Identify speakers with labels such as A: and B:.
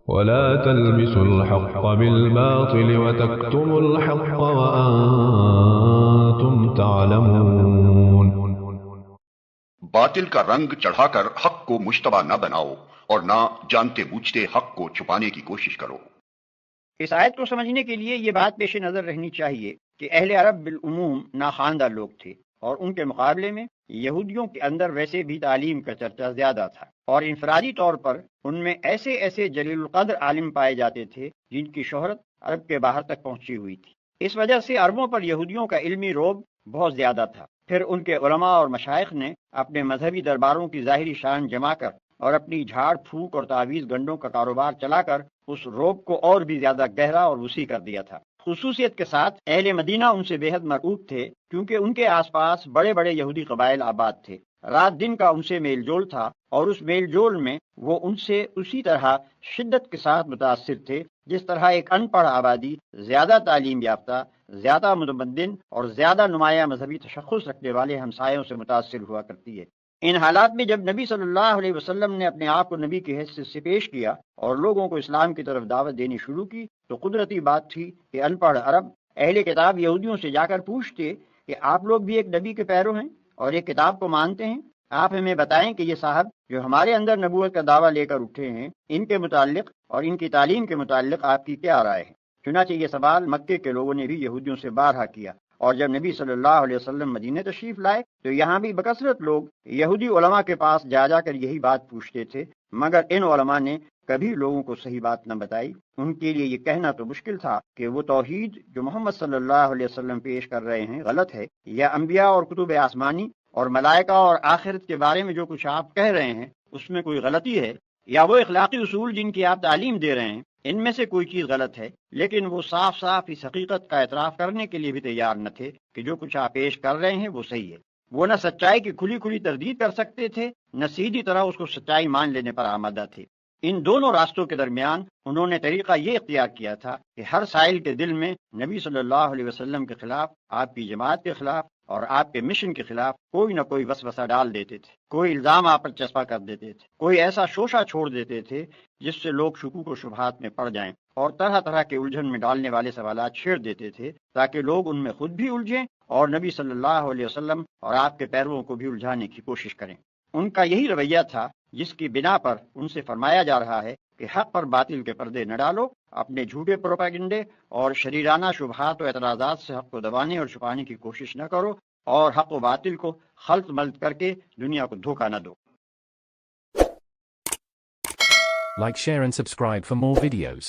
A: ولا تلبسوا الحق بالباطل وتكتموا الحق وأنتم تعلمون۔
B: باطل کا رنگ چڑھا کر حق کو مشتبہ نہ بناؤ اور نہ جانتے بوجھتے حق کو چھپانے کی کوشش کرو۔
C: اس آیت کو سمجھنے کے لیے یہ بات پیش نظر رہنی چاہیے کہ اہل عرب بالعموم ناخواندہ لوگ تھے، اور ان کے مقابلے میں یہودیوں کے اندر ویسے بھی تعلیم کا چرچا زیادہ تھا، اور انفرادی طور پر ان میں ایسے ایسے جلیل القدر عالم پائے جاتے تھے جن کی شہرت عرب کے باہر تک پہنچی ہوئی تھی۔ اس وجہ سے عربوں پر یہودیوں کا علمی رعب بہت زیادہ تھا۔ پھر ان کے علماء اور مشائخ نے اپنے مذہبی درباروں کی ظاہری شان جما کر اور اپنی جھاڑ پھونک اور تعویذ گنڈوں کا کاروبار چلا کر اس رعب کو اور بھی زیادہ گہرا اور وسیع کر دیا تھا۔ خصوصیت کے ساتھ اہل مدینہ ان سے بے حد مرعوب تھے، کیونکہ ان کے آس پاس بڑے بڑے یہودی قبائل آباد تھے۔ رات دن کا ان سے میل جول تھا، اور اس میل جول میں وہ ان سے اسی طرح شدت کے ساتھ متاثر تھے جس طرح ایک ان پڑھ آبادی زیادہ تعلیم یافتہ، زیادہ متمدن اور زیادہ نمایاں مذہبی تشخص رکھنے والے ہمسایوں سے متاثر ہوا کرتی ہے۔ ان حالات میں جب نبی صلی اللہ علیہ وسلم نے اپنے آپ کو نبی کی حیثیت سے پیش کیا اور لوگوں کو اسلام کی طرف دعوت دینی شروع کی، تو قدرتی بات تھی کہ ان پڑھ عرب اہل کتاب یہودیوں سے جا کر پوچھتے کہ آپ لوگ بھی ایک نبی کے پیرو ہیں اور ایک کتاب کو مانتے ہیں؟ آپ ہمیں بتائیں کہ یہ صاحب جو ہمارے اندر نبوت کا دعویٰ لے کر اٹھے ہیں، ان کے متعلق اور ان کی تعلیم کے متعلق آپ کی کیا رائے ہے؟ چنانچہ یہ سوال مکے کے لوگوں نے بھی یہودیوں سے بارہا کیا، اور جب نبی صلی اللہ علیہ وسلم مدینہ تشریف لائے تو یہاں بھی بکثرت لوگ یہودی علماء کے پاس جا کر یہی بات پوچھتے تھے، مگر ان علماء نے کبھی لوگوں کو صحیح بات نہ بتائی۔ ان کے لیے یہ کہنا تو مشکل تھا کہ وہ توحید جو محمد صلی اللہ علیہ وسلم پیش کر رہے ہیں غلط ہے، یا انبیاء اور کتب آسمانی اور ملائکہ اور آخرت کے بارے میں جو کچھ آپ کہہ رہے ہیں اس میں کوئی غلطی ہے، یا وہ اخلاقی اصول جن کی آپ تعلیم دے رہے ہیں ان میں سے کوئی چیز غلط ہے۔ لیکن وہ صاف صاف اس حقیقت کا اعتراف کرنے کے لیے بھی تیار نہ تھے کہ جو کچھ آپ پیش کر رہے ہیں وہ صحیح ہے۔ وہ نہ سچائی کی کھلی کھلی تردید کر سکتے تھے، نہ سیدھی طرح اس کو سچائی مان لینے پر آمادہ تھے۔ ان دونوں راستوں کے درمیان انہوں نے طریقہ یہ اختیار کیا تھا کہ ہر سائل کے دل میں نبی صلی اللہ علیہ وسلم کے خلاف، آپ کی جماعت کے خلاف اور آپ کے مشن کے خلاف کوئی نہ کوئی وسوسہ ڈال دیتے تھے، کوئی الزام آپ پر چسپاں کر دیتے تھے، کوئی ایسا شوشہ چھوڑ دیتے تھے جس سے لوگ شکوک و شبہات میں پڑ جائیں، اور طرح طرح کے الجھن میں ڈالنے والے سوالات چھیڑ دیتے تھے تاکہ لوگ ان میں خود بھی الجھیں اور نبی صلی اللہ علیہ وسلم اور آپ کے پیرووں کو بھی الجھانے کی کوشش کریں۔ ان کا یہی رویہ تھا جس کی بنا پر ان سے فرمایا جا رہا ہے کہ حق پر باطل کے پردے نہ ڈالو، اپنے جھوٹے پروپیگنڈے اور شریرانہ شبہات و اعتراضات سے حق کو دبانے اور چھپانے کی کوشش نہ کرو، اور حق و باطل کو خلط ملط کر کے دنیا کو دھوکہ نہ دو۔
D: Like, share and subscribe for more videos.